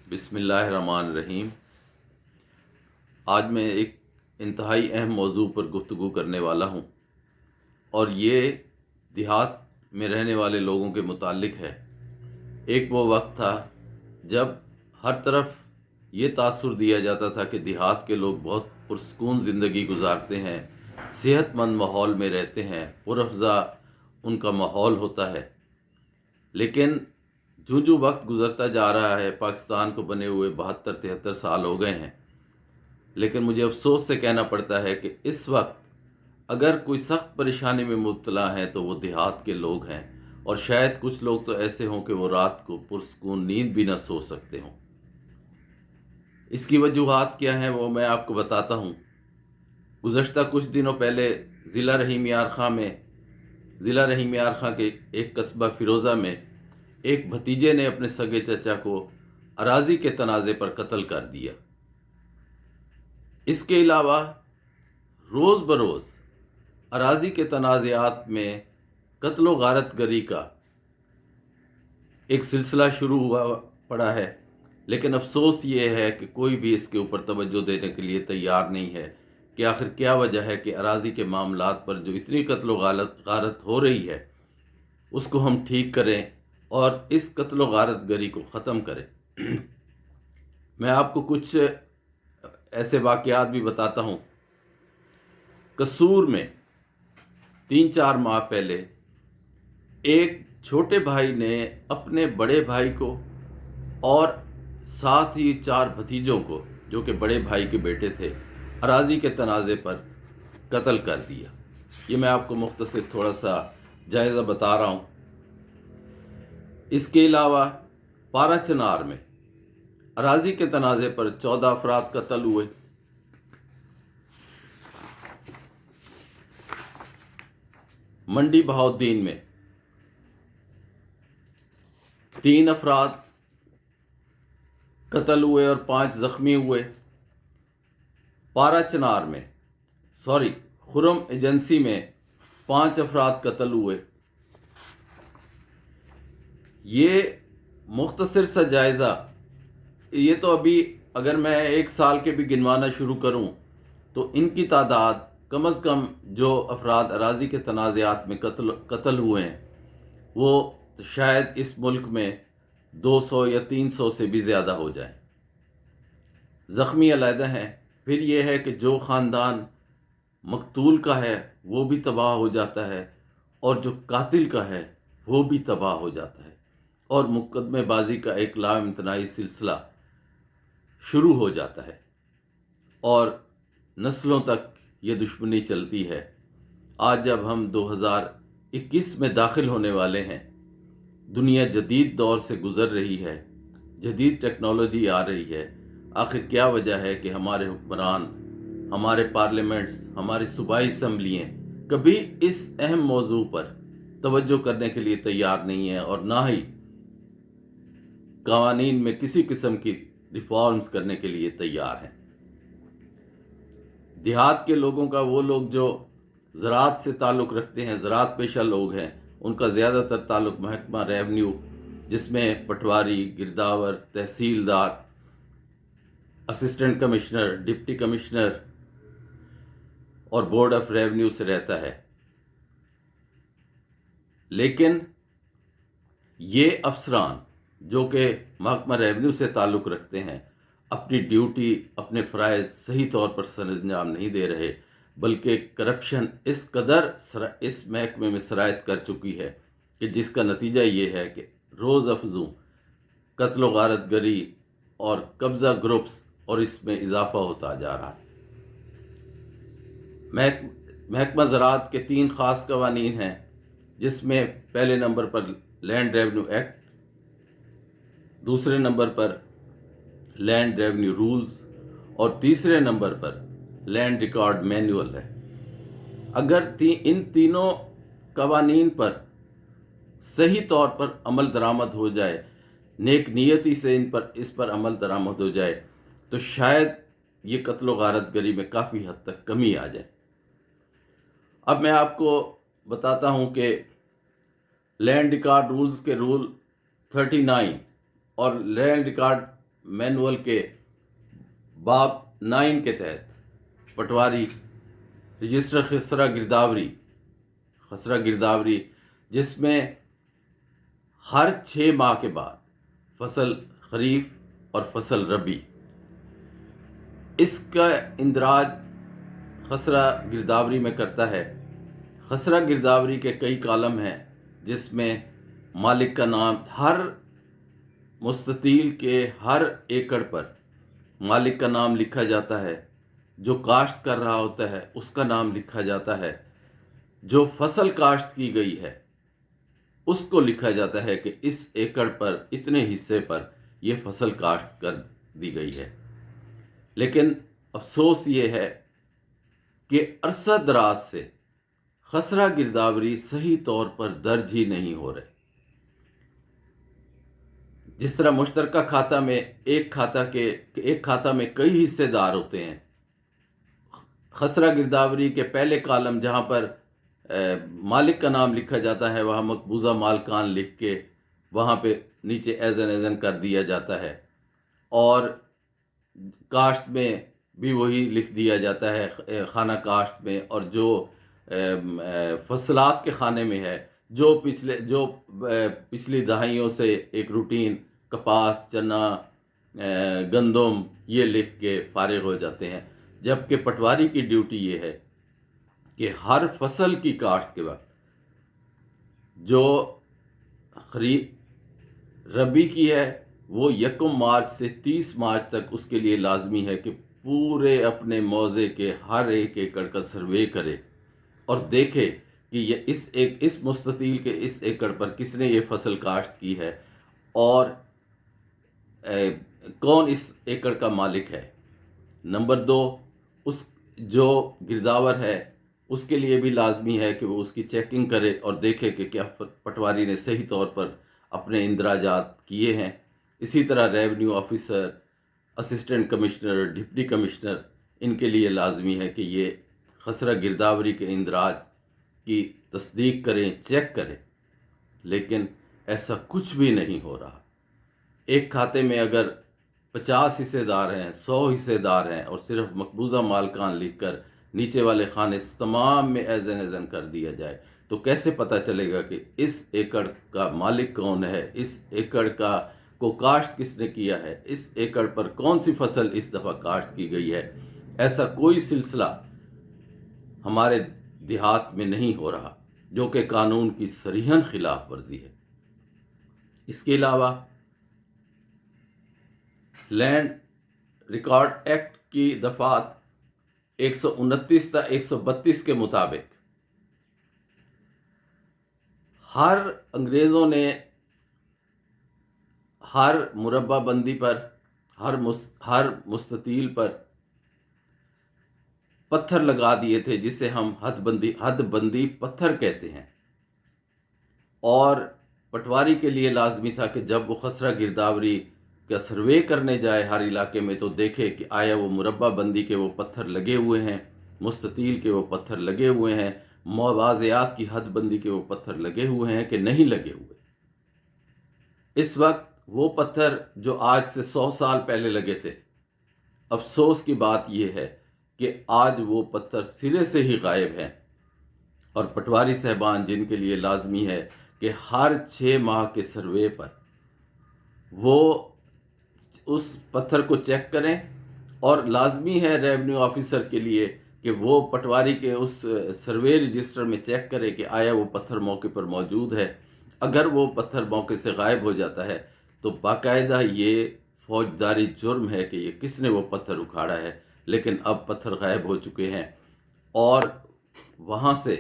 بسم اللہ الرحمن الرحیم۔ آج میں ایک انتہائی اہم موضوع پر گفتگو کرنے والا ہوں اور یہ دیہات میں رہنے والے لوگوں کے متعلق ہے۔ ایک وہ وقت تھا جب ہر طرف یہ تاثر دیا جاتا تھا کہ دیہات کے لوگ بہت پرسکون زندگی گزارتے ہیں، صحت مند ماحول میں رہتے ہیں، پرافضا ان کا ماحول ہوتا ہے۔ لیکن جو وقت گزرتا جا رہا ہے، پاکستان کو بنے ہوئے 72-73 سال ہو گئے ہیں، لیکن مجھے افسوس سے کہنا پڑتا ہے کہ اس وقت اگر کوئی سخت پریشانی میں مبتلا ہیں تو وہ دیہات کے لوگ ہیں، اور شاید کچھ لوگ تو ایسے ہوں کہ وہ رات کو پرسکون نیند بھی نہ سو سکتے ہوں۔ اس کی وجوہات کیا ہیں وہ میں آپ کو بتاتا ہوں۔ گزشتہ کچھ دنوں پہلے ضلع رحیم یار خاں کے ایک قصبہ فیروزہ میں ایک بھتیجے نے اپنے سگے چچا کو اراضی کے تنازع پر قتل کر دیا۔ اس کے علاوہ روز بروز اراضی کے تنازعات میں قتل و غارت گری کا ایک سلسلہ شروع ہوا پڑا ہے، لیکن افسوس یہ ہے کہ کوئی بھی اس کے اوپر توجہ دینے کے لیے تیار نہیں ہے کہ آخر کیا وجہ ہے کہ اراضی کے معاملات پر جو اتنی قتل و غارت ہو رہی ہے اس کو ہم ٹھیک کریں اور اس قتل و غارت گری کو ختم کریں۔ میں آپ کو کچھ ایسے واقعات بھی بتاتا ہوں۔ قصور میں 3-4 ماہ پہلے ایک چھوٹے بھائی نے اپنے بڑے بھائی کو اور ساتھ ہی 4 بھتیجوں کو، جو کہ بڑے بھائی کے بیٹے تھے، اراضی کے تنازع پر قتل کر دیا۔ یہ میں آپ کو مختصر تھوڑا سا جائزہ بتا رہا ہوں۔ اس کے علاوہ پارا چنار میں اراضی کے تنازع پر 14 افراد قتل ہوئے۔ منڈی بہاؤالدین میں 3 افراد قتل ہوئے اور 5 زخمی ہوئے۔ خرم ایجنسی میں 5 افراد قتل ہوئے۔ یہ مختصر سا جائزہ، یہ تو ابھی اگر میں 1 سال کے بھی گنوانا شروع کروں تو ان کی تعداد کم از کم جو افراد اراضی کے تنازعات میں قتل ہوئے ہیں وہ شاید اس ملک میں 200 یا 300 سے بھی زیادہ ہو جائیں۔ زخمی علیحدہ ہیں۔ پھر یہ ہے کہ جو خاندان مقتول کا ہے وہ بھی تباہ ہو جاتا ہے، اور جو قاتل کا ہے وہ بھی تباہ ہو جاتا ہے، اور مقدمے بازی کا ایک لا امتناعی سلسلہ شروع ہو جاتا ہے، اور نسلوں تک یہ دشمنی چلتی ہے۔ آج جب ہم 2021 میں داخل ہونے والے ہیں، دنیا جدید دور سے گزر رہی ہے، جدید ٹیکنالوجی آ رہی ہے، آخر کیا وجہ ہے کہ ہمارے حکمران، ہمارے پارلیمنٹس، ہماری صوبائی اسمبلیاں کبھی اس اہم موضوع پر توجہ کرنے کے لیے تیار نہیں ہیں، اور نہ ہی قوانین میں کسی قسم کی ریفارمز کرنے کے لیے تیار ہیں۔ دیہات کے لوگوں کا، وہ لوگ جو زراعت سے تعلق رکھتے ہیں، زراعت پیشہ لوگ ہیں، ان کا زیادہ تر تعلق محکمہ ریونیو، جس میں پٹواری، گرداور، tehsildar, assistant commissioner, deputy commissioner اور بورڈ آف ریونیو سے رہتا ہے۔ لیکن یہ افسران جو کہ محکمہ ریونیو سے تعلق رکھتے ہیں، اپنی ڈیوٹی، اپنے فرائض صحیح طور پر سر انجام نہیں دے رہے، بلکہ کرپشن اس قدر اس محکمے میں سرایت کر چکی ہے کہ جس کا نتیجہ یہ ہے کہ روز افزوں قتل و غارت گری اور قبضہ گروپس اور اس میں اضافہ ہوتا جا رہا ہے۔ محکمہ زراعت کے 3 خاص قوانین ہیں، جس میں پہلے نمبر پر لینڈ ریونیو ایکٹ، دوسرے نمبر پر لینڈ ریونیو رولز، اور تیسرے نمبر پر لینڈ ریکارڈ مینول ہے۔ اگر ان تینوں قوانین پر صحیح طور پر عمل درآمد ہو جائے، نیک نیتی سے اس پر عمل درآمد ہو جائے، تو شاید یہ قتل و غارت گری میں کافی حد تک کمی آ جائے۔ اب میں آپ کو بتاتا ہوں کہ لینڈ ریکارڈ رولز کے رول 39 اور لینڈ ریکارڈ مینول کے باب 9 کے تحت پٹواری رجسٹر خسرہ گرداوری جس میں ہر 6 ماہ کے بعد فصل خریف اور فصل ربی، اس کا اندراج خسرہ گرداوری میں کرتا ہے۔ خسرہ گرداوری کے کئی کالم ہیں جس میں مالک کا نام، ہر مستطیل کے ہر ایکڑ پر مالک کا نام لکھا جاتا ہے، جو کاشت کر رہا ہوتا ہے اس کا نام لکھا جاتا ہے، جو فصل کاشت کی گئی ہے اس کو لکھا جاتا ہے کہ اس ایکڑ پر اتنے حصے پر یہ فصل کاشت کر دی گئی ہے۔ لیکن افسوس یہ ہے کہ عرصہ دراز سے خسرہ گرداوری صحیح طور پر درج ہی نہیں ہو رہے۔ جس طرح مشترکہ کھاتہ میں ایک کھاتہ میں کئی حصے دار ہوتے ہیں، خسرہ گرداوری کے پہلے کالم جہاں پر مالک کا نام لکھا جاتا ہے وہاں مقبوضہ مالکان لکھ کے وہاں پہ نیچے ایزن کر دیا جاتا ہے، اور کاشت میں بھی وہی لکھ دیا جاتا ہے خانہ کاشت میں، اور جو فصلات کے خانے میں ہے جو پچھلی دہائیوں سے ایک روٹین کپاس، چنا، گندم یہ لکھ کے فارغ ہو جاتے ہیں، جبکہ پٹواری کی ڈیوٹی یہ ہے کہ ہر فصل کی کاشت کے وقت جو ربی کی ہے وہ 1 مارچ سے 30 مارچ تک اس کے لیے لازمی ہے کہ پورے اپنے موضع کے ہر ایک ایکڑ کا سروے کرے اور دیکھے کہ یہ اس مستطیل کے اس ایکڑ پر کس نے یہ فصل کاشت کی ہے اور کون اس ایکڑ کا مالک ہے۔ نمبر 2، اس جو گرداور ہے اس کے لیے بھی لازمی ہے کہ وہ اس کی چیکنگ کرے اور دیکھے کہ کیا پٹواری نے صحیح طور پر اپنے اندراجات کیے ہیں۔ اسی طرح revenue officer, assistant commissioner, deputy commissioner, ان کے لیے لازمی ہے کہ یہ خسرہ گرداوری کے اندراج کی تصدیق کریں، چیک کریں، لیکن ایسا کچھ بھی نہیں ہو رہا۔ ایک کھاتے میں اگر 50 حصے دار ہیں، 100 حصے دار ہیں اور صرف مقبوضہ مالکان لکھ کر نیچے والے خانے تمام میں ایزن کر دیا جائے تو کیسے پتہ چلے گا کہ اس ایکڑ کا مالک کون ہے، اس ایکڑ کو کاشت کس نے کیا ہے، اس ایکڑ پر کون سی فصل اس دفعہ کاشت کی گئی ہے؟ ایسا کوئی سلسلہ ہمارے دیہات میں نہیں ہو رہا، جو کہ قانون کی صریحاً خلاف ورزی ہے۔ اس کے علاوہ لینڈ ریکارڈ ایکٹ کی دفعات 129 تا 132 کے مطابق انگریزوں نے ہر مربع بندی پر، ہر مستطیل پر پتھر لگا دیے تھے جسے ہم حد بندی پتھر کہتے ہیں، اور پٹواری کے لیے لازمی تھا کہ جب وہ خسرہ گرداوری کا سروے کرنے جائے ہر علاقے میں تو دیکھے کہ آیا وہ مربع بندی کے وہ پتھر لگے ہوئے ہیں، مستطیل کے وہ پتھر لگے ہوئے ہیں، مواضعات کی حد بندی کے وہ پتھر لگے ہوئے ہیں کہ نہیں لگے ہوئے۔ اس وقت وہ پتھر جو آج سے 100 سال پہلے لگے تھے، افسوس کی بات یہ ہے کہ آج وہ پتھر سرے سے ہی غائب ہیں، اور پٹواری صاحبان جن کے لیے لازمی ہے کہ ہر 6 ماہ کے سروے پر وہ اس پتھر کو چیک کریں، اور لازمی ہے ریونیو آفیسر کے لیے کہ وہ پٹواری کے اس سروے رجسٹر میں چیک کرے کہ آیا وہ پتھر موقع پر موجود ہے۔ اگر وہ پتھر موقع سے غائب ہو جاتا ہے تو باقاعدہ یہ فوجداری جرم ہے کہ یہ کس نے وہ پتھر اکھاڑا ہے، لیکن اب پتھر غائب ہو چکے ہیں اور وہاں سے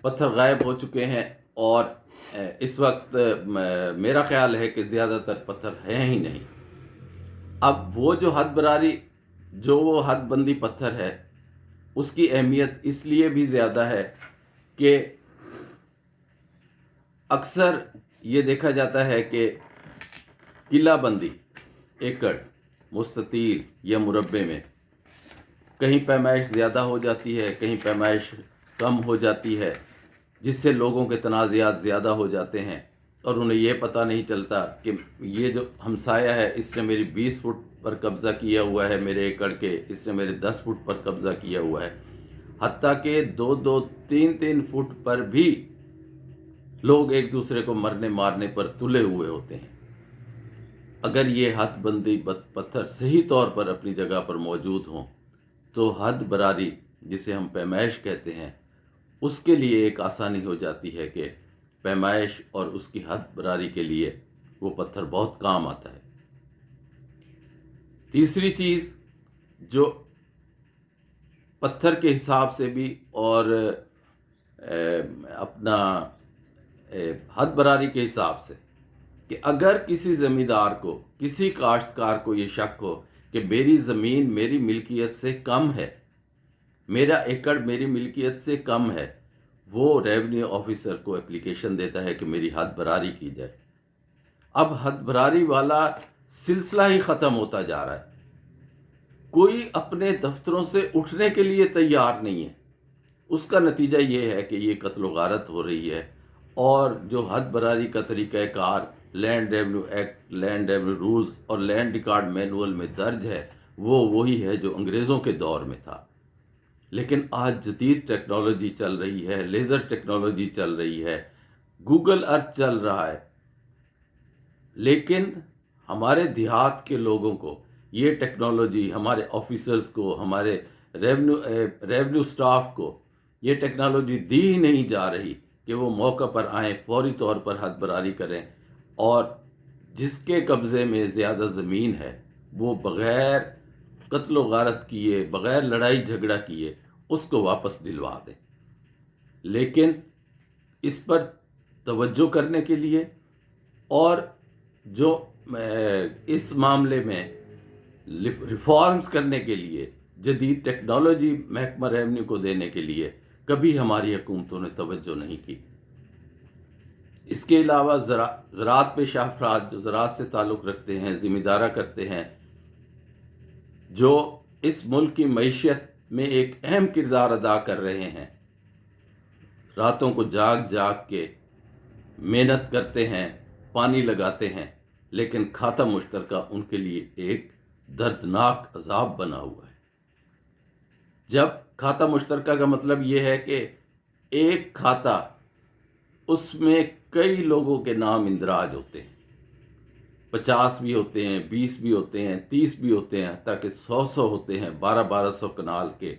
پتھر غائب ہو چکے ہیں، اور اس وقت میرا خیال ہے کہ زیادہ تر پتھر ہیں ہی نہیں۔ اب وہ جو حد بندی پتھر ہے اس کی اہمیت اس لیے بھی زیادہ ہے کہ اکثر یہ دیکھا جاتا ہے کہ قلعہ بندی ایکڑ، مستطیل یا مربع میں کہیں پیمائش زیادہ ہو جاتی ہے، کہیں پیمائش کم ہو جاتی ہے، جس سے لوگوں کے تنازعات زیادہ ہو جاتے ہیں، اور انہیں یہ پتہ نہیں چلتا کہ یہ جو ہمسایہ ہے اس نے میری 20 فٹ پر قبضہ کیا ہوا ہے میرے ایکڑ کے، اس نے میرے 10 فٹ پر قبضہ کیا ہوا ہے، حتیٰ کہ 2-2 3-3 فٹ پر بھی لوگ ایک دوسرے کو مرنے مارنے پر تلے ہوئے ہوتے ہیں۔ اگر یہ حد بندی پتھر صحیح طور پر اپنی جگہ پر موجود ہوں تو حد براری جسے ہم پیمائش کہتے ہیں اس کے لیے ایک آسانی ہو جاتی ہے کہ پیمائش اور اس کی حد براری کے لیے وہ پتھر بہت کام آتا ہے۔ تیسری چیز جو پتھر کے حساب سے بھی اور اپنا حد براری کے حساب سے، کہ اگر کسی زمیندار کو، کسی کاشتکار کو یہ شک ہو کہ میری زمین میری ملکیت سے کم ہے، میرا ایکڑ میری ملکیت سے کم ہے، وہ ریونیو آفیسر کو اپلیکیشن دیتا ہے کہ میری حد براری کی جائے۔ اب حد براری والا سلسلہ ہی ختم ہوتا جا رہا ہے، کوئی اپنے دفتروں سے اٹھنے کے لیے تیار نہیں ہے۔ اس کا نتیجہ یہ ہے کہ یہ قتل و غارت ہو رہی ہے، اور جو حد براری کا طریقہ کار land revenue act, land revenue rules اور لینڈ ریکارڈ مینول میں درج ہے وہ وہی ہے جو انگریزوں کے دور میں تھا۔ لیکن آج جدید ٹیکنالوجی چل رہی ہے، لیزر ٹیکنالوجی چل رہی ہے، گوگل ارتھ چل رہا ہے، لیکن ہمارے دیہات کے لوگوں کو یہ ٹیکنالوجی، ہمارے آفیسرز کو، ہمارے ریونیو سٹاف کو یہ ٹیکنالوجی دی ہی نہیں جا رہی کہ وہ موقع پر آئیں، فوری طور پر حد براری کریں، اور جس کے قبضے میں زیادہ زمین ہے وہ بغیر قتل و غارت کیے، بغیر لڑائی جھگڑا کیے اس کو واپس دلوا دیں۔ لیکن اس پر توجہ کرنے کے لیے اور جو اس معاملے میں ریفارمز کرنے کے لیے جدید ٹیکنالوجی محکمہ ریونیو کو دینے کے لیے کبھی ہماری حکومتوں نے توجہ نہیں کی۔ اس کے علاوہ زراعت پیشہ افراد جو زراعت سے تعلق رکھتے ہیں، ذمہ دارہ کرتے ہیں، جو اس ملک کی معیشت میں ایک اہم کردار ادا کر رہے ہیں، راتوں کو جاگ جاگ کے محنت کرتے ہیں، پانی لگاتے ہیں، لیکن کھاتہ مشترکہ ان کے لیے ایک دردناک عذاب بنا ہوا ہے۔ جب کھاتہ مشترکہ کا مطلب یہ ہے کہ ایک کھاتہ، اس میں کئی لوگوں کے نام اندراج ہوتے ہیں، 50 بھی ہوتے ہیں، 20 بھی ہوتے ہیں، 30 بھی ہوتے ہیں، حتیٰ کہ 100 ہوتے ہیں، 1200 کنال کے،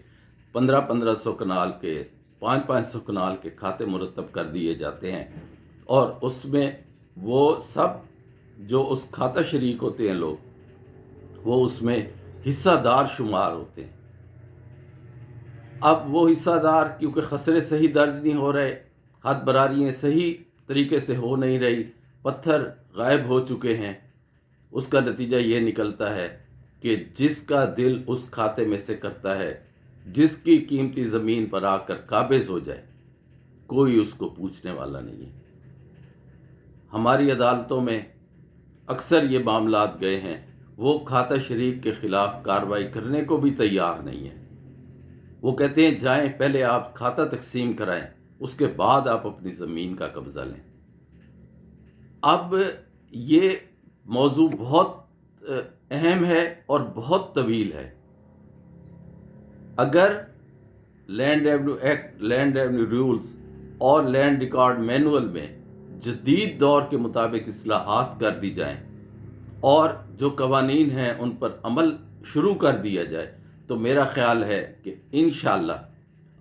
1500 کنال کے، 500 کنال کے کھاتے مرتب کر دیے جاتے ہیں، اور اس میں وہ سب جو اس کھاتہ شریک ہوتے ہیں لوگ، وہ اس میں حصہ دار شمار ہوتے ہیں۔ اب وہ حصہ دار کیونکہ خسرے صحیح درج نہیں ہو رہے، حد براریاں صحیح طریقے سے ہو نہیں رہی، پتھر غائب ہو چکے ہیں، اس کا نتیجہ یہ نکلتا ہے کہ جس کا دل اس کھاتے میں سے کرتا ہے، جس کی قیمتی زمین پر آ کر قابض ہو جائے، کوئی اس کو پوچھنے والا نہیں ہے۔ ہماری عدالتوں میں اکثر یہ معاملات گئے ہیں، وہ کھاتہ شریک کے خلاف کارروائی کرنے کو بھی تیار نہیں ہے۔ وہ کہتے ہیں جائیں پہلے آپ کھاتہ تقسیم کرائیں، اس کے بعد آپ اپنی زمین کا قبضہ لیں۔ اب یہ موضوع بہت اہم ہے اور بہت طویل ہے۔ اگر land revenue act, land revenue rules اور لینڈ ریکارڈ مینول میں جدید دور کے مطابق اصلاحات کر دی جائیں اور جو قوانین ہیں ان پر عمل شروع کر دیا جائے تو میرا خیال ہے کہ انشاءاللہ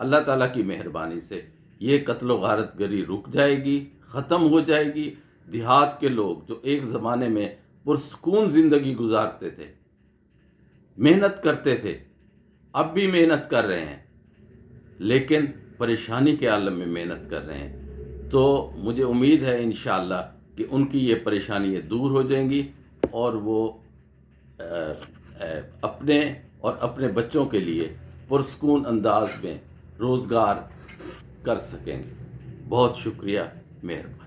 اللہ تعالیٰ کی مہربانی سے یہ قتل و غارت گری رک جائے گی، ختم ہو جائے گی۔ دیہات کے لوگ جو ایک زمانے میں پرسکون زندگی گزارتے تھے، محنت کرتے تھے، اب بھی محنت کر رہے ہیں، لیکن پریشانی کے عالم میں محنت کر رہے ہیں، تو مجھے امید ہے انشاءاللہ کہ ان کی یہ پریشانیاں دور ہو جائیں گی اور وہ اپنے اور اپنے بچوں کے لیے پرسکون انداز میں روزگار کر سکیں گے۔ بہت شکریہ، مہربانی۔